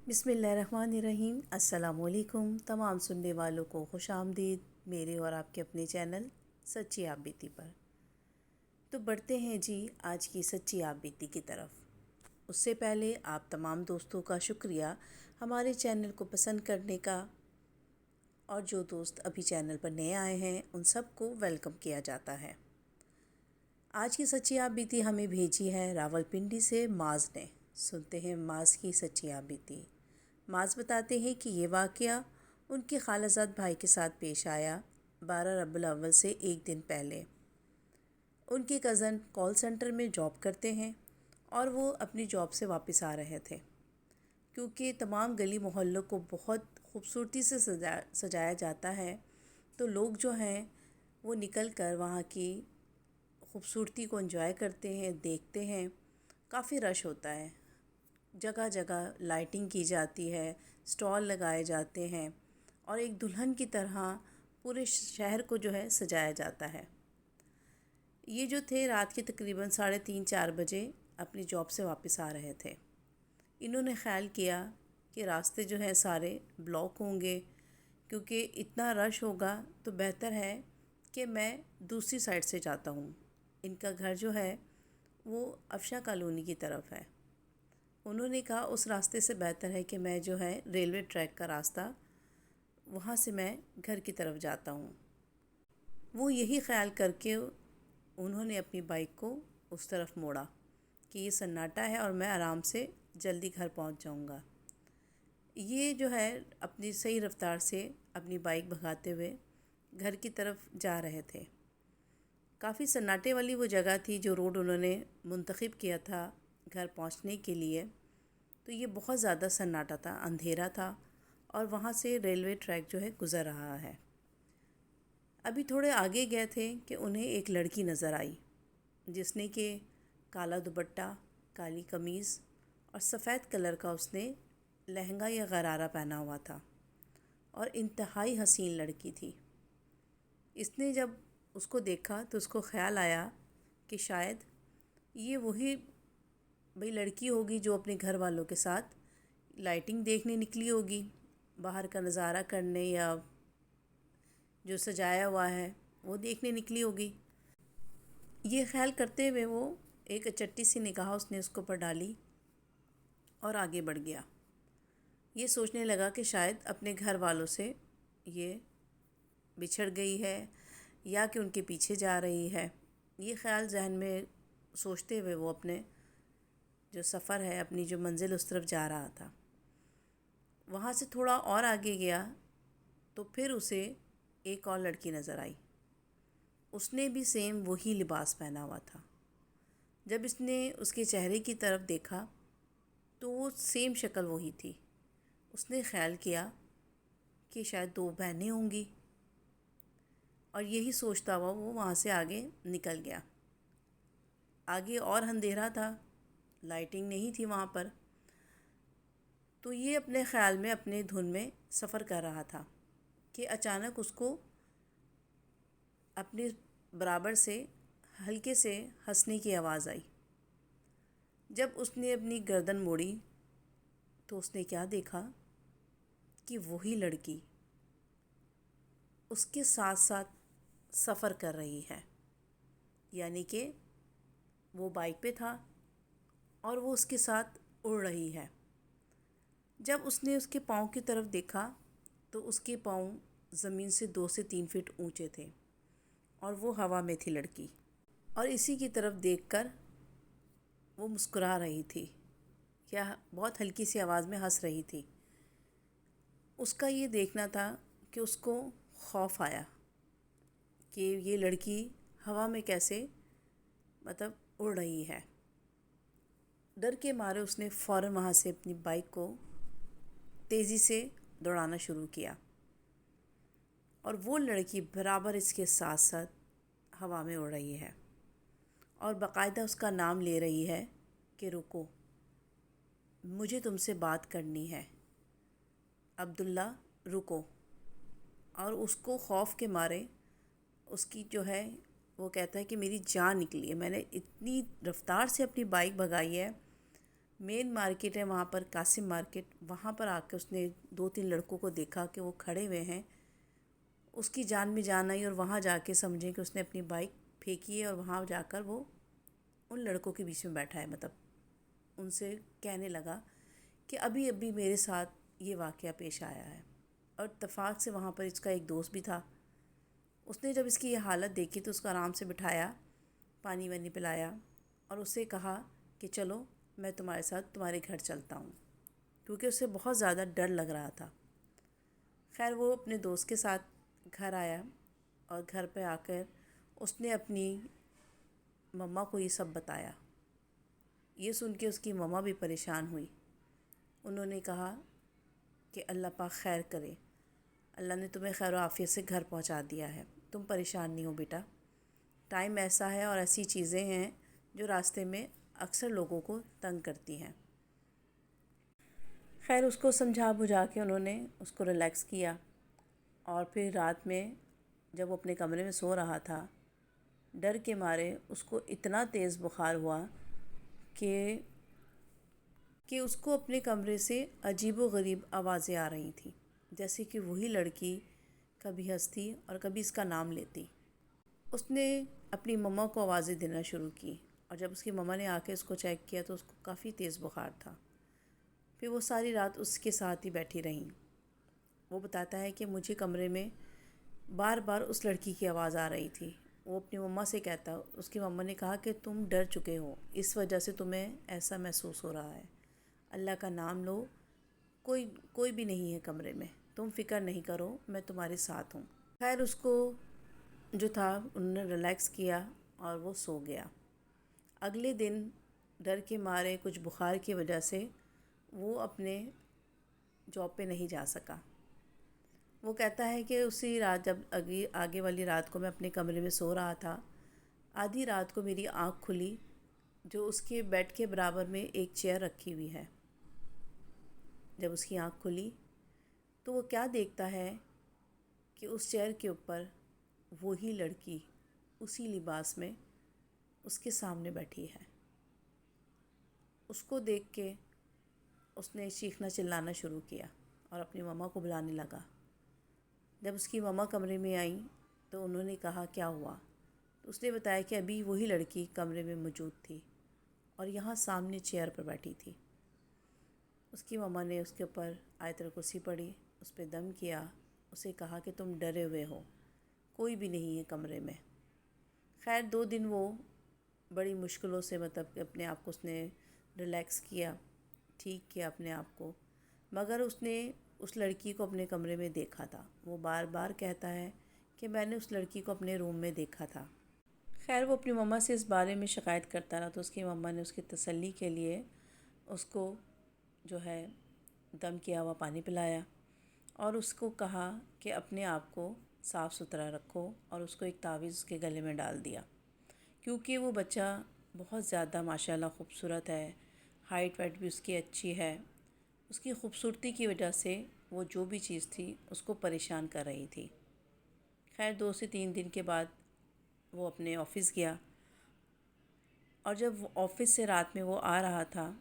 بسم اللہ الرحمن الرحیم۔ السلام علیکم تمام سننے والوں کو خوش آمدید میرے اور آپ کے اپنے چینل سچی آپ بیتی پر۔ تو بڑھتے ہیں جی آج کی سچی آپ بیتی کی طرف۔ اس سے پہلے آپ تمام دوستوں کا شکریہ ہمارے چینل کو پسند کرنے کا، اور جو دوست ابھی چینل پر نئے آئے ہیں ان سب کو ویلکم کیا جاتا ہے۔ آج کی سچی آپ بیتی ہمیں بھیجی ہے راولپنڈی سے معاذ نے۔ سنتے ہیں معاذ کی سچی آپ بیتی۔ معاذ بتاتے ہیں کہ یہ واقعہ ان کے خالہ زاد بھائی کے ساتھ پیش آیا 12 ربیع الاول سے ایک دن پہلے۔ ان کے کزن کال سینٹر میں جاب کرتے ہیں اور وہ اپنی جاب سے واپس آ رہے تھے۔ کیونکہ تمام گلی محلوں کو بہت خوبصورتی سے سجایا جاتا ہے، تو لوگ جو ہیں وہ نکل کر وہاں کی خوبصورتی کو انجوائے کرتے ہیں، دیکھتے ہیں۔ کافی رش ہوتا ہے، جگہ جگہ لائٹنگ کی جاتی ہے، سٹال لگائے جاتے ہیں اور ایک دلہن کی طرح پورے شہر کو جو ہے سجایا جاتا ہے۔ یہ جو تھے رات کے تقریباً 3:30-4 بجے اپنی جاب سے واپس آ رہے تھے۔ انہوں نے خیال کیا کہ راستے جو ہے سارے بلاک ہوں گے، کیونکہ اتنا رش ہوگا تو بہتر ہے کہ میں دوسری سائڈ سے جاتا ہوں۔ ان کا گھر جو ہے وہ افشاں کالونی کی طرف ہے۔ انہوں نے کہا اس راستے سے بہتر ہے کہ میں جو ہے ریلوے ٹریک کا راستہ وہاں سے میں گھر کی طرف جاتا ہوں۔ وہ یہی خیال کر کے انہوں نے اپنی بائک کو اس طرف موڑا کہ یہ سناٹا ہے اور میں آرام سے جلدی گھر پہنچ جاؤں گا۔ یہ جو ہے اپنی صحیح رفتار سے اپنی بائک بھگاتے ہوئے گھر کی طرف جا رہے تھے۔ کافی سناٹے والی وہ جگہ تھی جو روڈ انہوں نے منتخب کیا تھا گھر پہنچنے کے لیے، تو یہ بہت زیادہ سناٹا تھا، اندھیرا تھا اور وہاں سے ریلوے ٹریک جو ہے گزر رہا ہے۔ ابھی تھوڑے آگے گئے تھے کہ انہیں ایک لڑکی نظر آئی جس نے کہ کالا دوپٹہ، کالی قمیض اور سفید کلر کا اس نے لہنگا یا غرارہ پہنا ہوا تھا اور انتہائی حسین لڑکی تھی۔ اس نے جب اس کو دیکھا تو اس کو خیال آیا کہ شاید یہ وہی لڑکی ہوگی جو اپنے گھر والوں کے ساتھ لائٹنگ دیکھنے نکلی ہوگی، باہر کا نظارہ کرنے یا جو سجایا ہوا ہے وہ دیکھنے نکلی ہوگی۔ یہ خیال کرتے ہوئے وہ ایک چٹی سی نگاہ اس نے اس کے اوپر ڈالی اور آگے بڑھ گیا۔ یہ سوچنے لگا کہ شاید اپنے گھر والوں سے یہ بچھڑ گئی ہے یا کہ ان کے پیچھے جا رہی ہے۔ یہ خیال ذہن میں سوچتے ہوئے وہ اپنے جو سفر ہے، اپنی جو منزل اس طرف جا رہا تھا۔ وہاں سے تھوڑا اور آگے گیا تو پھر اسے ایک اور لڑکی نظر آئی۔ اس نے بھی سیم وہی لباس پہنا ہوا تھا۔ جب اس نے اس کے چہرے کی طرف دیکھا تو وہ سیم شکل وہی تھی۔ اس نے خیال کیا کہ شاید دو بہنیں ہوں گی، اور یہی سوچتا ہوا وہ وہاں سے آگے نکل گیا۔ آگے اور اندھیرا تھا، لائٹنگ نہیں تھی وہاں پر، تو یہ اپنے خیال میں اپنے دھن میں سفر کر رہا تھا کہ اچانک اس کو اپنے برابر سے ہلکے سے ہنسنے کی آواز آئی۔ جب اس نے اپنی گردن موڑی تو اس نے کیا دیکھا کہ وہی لڑکی اس کے ساتھ ساتھ سفر کر رہی ہے، یعنی کہ وہ بائک پہ تھا اور وہ اس کے ساتھ اڑ رہی ہے۔ جب اس نے اس کے پاؤں کی طرف دیکھا تو اس کے پاؤں زمین سے 2 سے 3 فٹ اونچے تھے اور وہ ہوا میں تھی لڑکی، اور اسی کی طرف دیکھ کر وہ مسکرا رہی تھی یا بہت ہلکی سی آواز میں ہنس رہی تھی۔ اس کا یہ دیکھنا تھا کہ اس کو خوف آیا کہ یہ لڑکی ہوا میں کیسے اڑ رہی ہے۔ ڈر کے مارے اس نے فوراً وہاں سے اپنی بائک کو تیزی سے دوڑانا شروع کیا، اور وہ لڑکی برابر اس کے ساتھ ساتھ ہوا میں اڑ رہی ہے اور باقاعدہ اس کا نام لے رہی ہے کہ رکو، مجھے تم سے بات کرنی ہے، عبداللہ رکو۔ اور اس کو خوف کے مارے اس کی جو ہے وہ کہتا ہے کہ میری جان نکلی ہے، میں نے اتنی رفتار سے اپنی بائک بھگائی ہے مین مارکیٹ ہے وہاں پر، قاسم مارکیٹ، وہاں پر آ کے اس نے 2-3 لڑکوں کو دیکھا کہ وہ کھڑے ہوئے ہیں۔ اس کی جان میں جان آئی اور وہاں جا کے سمجھیں کہ اس نے اپنی بائک پھینکی ہے اور وہاں جا کر وہ ان لڑکوں کے بیچ میں بیٹھا ہے، مطلب ان سے کہنے لگا کہ ابھی ابھی میرے ساتھ یہ واقعہ پیش آیا ہے۔ اور اتفاق سے وہاں پر اس کا ایک دوست بھی تھا۔ اس نے جب اس کی یہ حالت دیکھی تو اس کو آرام سے بٹھایا، پانی وانی پلایا اور اس سے کہا کہ چلو میں تمہارے ساتھ تمہارے گھر چلتا ہوں، کیونکہ اسے بہت زیادہ ڈر لگ رہا تھا۔ خیر وہ اپنے دوست کے ساتھ گھر آیا اور گھر پہ آ کر اس نے اپنی مما کو یہ سب بتایا۔ یہ سن کے اس کی مما بھی پریشان ہوئی۔ انہوں نے کہا کہ اللہ پاک خیر کرے، اللہ نے تمہیں خیر و عافیت سے گھر پہنچا دیا ہے، تم پریشان نہیں ہو بیٹا۔ ٹائم ایسا ہے اور ایسی چیزیں ہیں جو راستے میں اکثر لوگوں کو تنگ کرتی ہیں۔ خیر اس کو سمجھا بجھا کے انہوں نے اس کو ریلیکس کیا، اور پھر رات میں جب وہ اپنے کمرے میں سو رہا تھا، ڈر کے مارے اس کو اتنا تیز بخار ہوا کہ اس کو اپنے کمرے سے عجیب و غریب آوازیں آ رہی تھیں، جیسے کہ وہی لڑکی کبھی ہنستی اور کبھی اس کا نام لیتی۔ اس نے اپنی مما کو آوازیں دینا شروع کی، اور جب اس کی مما نے آ کے اس کو چیک کیا تو اس کو کافی تیز بخار تھا۔ پھر وہ ساری رات اس کے ساتھ ہی بیٹھی رہیں۔ وہ بتاتا ہے کہ مجھے کمرے میں بار بار اس لڑکی کی آواز آ رہی تھی۔ وہ اپنی مما سے کہتا، اس کی مما نے کہا کہ تم ڈر چکے ہو، اس وجہ سے تمہیں ایسا محسوس ہو رہا ہے، اللہ کا نام لو، کوئی بھی نہیں ہے کمرے میں، تم فکر نہیں کرو، میں تمہارے ساتھ ہوں۔ خیر اس کو جو تھا انہوں نے ریلیکس کیا اور وہ سو گیا۔ اگلے دن ڈر کے مارے کچھ بخار کی وجہ سے وہ اپنے جاب پہ نہیں جا سکا۔ وہ کہتا ہے کہ اسی رات جب آگے والی رات کو میں اپنے کمرے میں سو رہا تھا، آدھی رات کو میری آنکھ کھلی، جو اس کے بیڈ کے برابر میں ایک چیئر رکھی ہوئی ہے۔ جب اس کی آنکھ کھلی تو وہ کیا دیکھتا ہے کہ اس چیئر کے اوپر وہی لڑکی اسی لباس میں اس کے سامنے بیٹھی ہے۔ اس کو دیکھ کے اس نے چیخنا چلانا شروع کیا اور اپنی مما کو بلانے لگا۔ جب اس کی مما کمرے میں آئیں تو انہوں نے کہا کیا ہوا؟ تو اس نے بتایا کہ ابھی وہی لڑکی کمرے میں موجود تھی اور یہاں سامنے چیئر پر بیٹھی تھی۔ اس کی مما نے اس کے اوپر آیت الکرسی پڑھی، اس پہ دم کیا، اسے کہا کہ تم ڈرے ہوئے ہو، کوئی بھی نہیں ہے کمرے میں۔ خیر 2 دن وہ بڑی مشکلوں سے مطلب کہ اپنے آپ کو اس نے ریلیکس کیا، ٹھیک کیا اپنے آپ کو، مگر اس نے اس لڑکی کو اپنے کمرے میں دیکھا تھا۔ وہ بار بار کہتا ہے کہ میں نے اس لڑکی کو اپنے روم میں دیکھا تھا۔ خیر وہ اپنی مما سے اس بارے میں شکایت کرتا رہا، تو اس کی مما نے اس کی تسلی کے لیے اس کو جو ہے دم کیا ہوا پانی پلایا اور اس کو کہا کہ اپنے آپ کو صاف ستھرا رکھو، اور اس کو ایک تعویذ اس کے گلے میں ڈال دیا، کیونکہ وہ بچہ بہت زیادہ ماشاءاللہ خوبصورت ہے، ہائٹ وائٹ بھی اس کی اچھی ہے۔ اس کی خوبصورتی کی وجہ سے وہ جو بھی چیز تھی اس کو پریشان کر رہی تھی۔ خیر 2 سے 3 دن کے بعد وہ اپنے آفس گیا، اور جب وہ آفس سے رات میں وہ آ رہا تھا،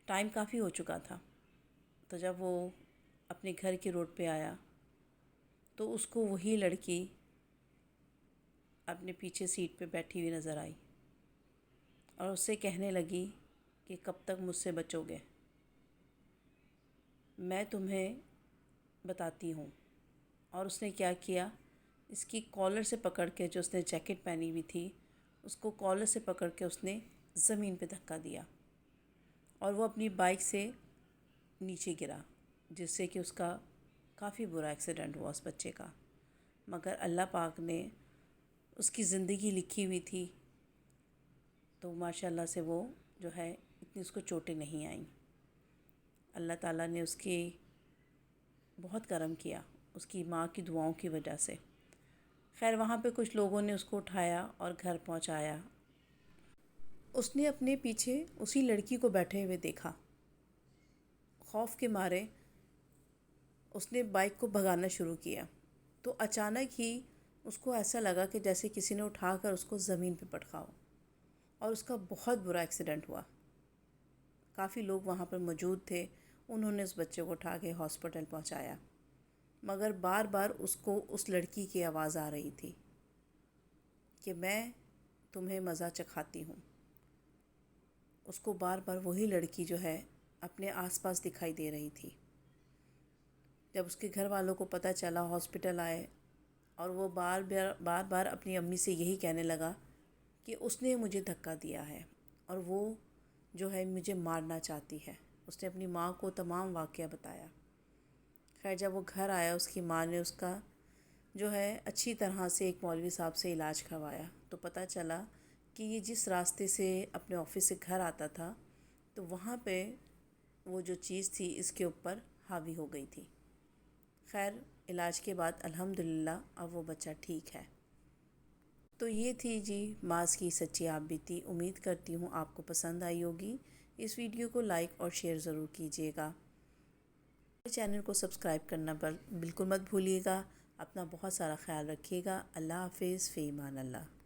ٹائم کافی ہو چکا تھا، تو جب وہ اپنے گھر کے روڈ پہ آیا تو اس کو وہی لڑکی اپنے پیچھے سیٹ پہ بیٹھی ہوئی نظر آئی اور اس سے کہنے لگی کہ کب تک مجھ سے بچو گے، میں تمہیں بتاتی ہوں۔ اور اس نے کیا کیا، اس کی کالر سے پکڑ کے، جو اس نے جیکٹ پہنی ہوئی تھی اس کو کالر سے پکڑ کے اس نے زمین پہ دھکا دیا اور وہ اپنی بائک سے نیچے گرا، جس سے کہ اس کا کافی برا ایکسیڈنٹ ہوا اس بچے کا۔ مگر اللہ پاک نے اس کی زندگی لکھی ہوئی تھی، تو ماشاءاللہ سے وہ جو ہے اتنی اس کو چوٹیں نہیں آئیں۔ اللہ تعالیٰ نے اس کی بہت کرم کیا اس کی ماں کی دعاؤں کی وجہ سے۔ خیر وہاں پہ کچھ لوگوں نے اس کو اٹھایا اور گھر پہنچایا۔ اس نے اپنے پیچھے اسی لڑکی کو بیٹھے ہوئے دیکھا۔ خوف کے مارے اس نے بائک کو بھگانا شروع کیا، تو اچانک ہی اس کو ایسا لگا کہ جیسے کسی نے اٹھا کر اس کو زمین پہ پٹکا ہو۔ اور اس کا بہت برا ایکسیڈنٹ ہوا۔ کافی لوگ وہاں پر موجود تھے، انہوں نے اس بچے کو اٹھا کے ہاسپٹل پہنچایا، مگر بار بار اس کو اس لڑکی کی آواز آ رہی تھی کہ میں تمہیں مزہ چکھاتی ہوں۔ اس کو بار بار وہی لڑکی جو ہے اپنے آس پاس دکھائی دے رہی تھی۔ جب اس کے گھر والوں کو پتہ چلا، ہاسپٹل آئے، اور وہ بار بار اپنی امی سے یہی کہنے لگا کہ اس نے مجھے دھکا دیا ہے اور وہ جو ہے مجھے مارنا چاہتی ہے۔ اس نے اپنی ماں کو تمام واقعہ بتایا۔ خیر جب وہ گھر آیا، اس کی ماں نے اس کا جو ہے اچھی طرح سے ایک مولوی صاحب سے علاج کروایا، تو پتہ چلا کہ یہ جس راستے سے اپنے آفس سے گھر آتا تھا، تو وہاں پہ وہ جو چیز تھی اس کے اوپر حاوی ہو گئی تھی۔ خیر علاج کے بعد الحمدللہ اب وہ بچہ ٹھیک ہے۔ تو یہ تھی جی ماس کی سچی آپ بیتی۔ امید کرتی ہوں آپ کو پسند آئی ہوگی۔ اس ویڈیو کو لائک اور شیئر ضرور کیجیے گا۔ چینل کو سبسکرائب کرنا بالکل مت بھولیے گا۔ اپنا بہت سارا خیال رکھیے گا۔ اللہ حافظ، فی امان اللہ۔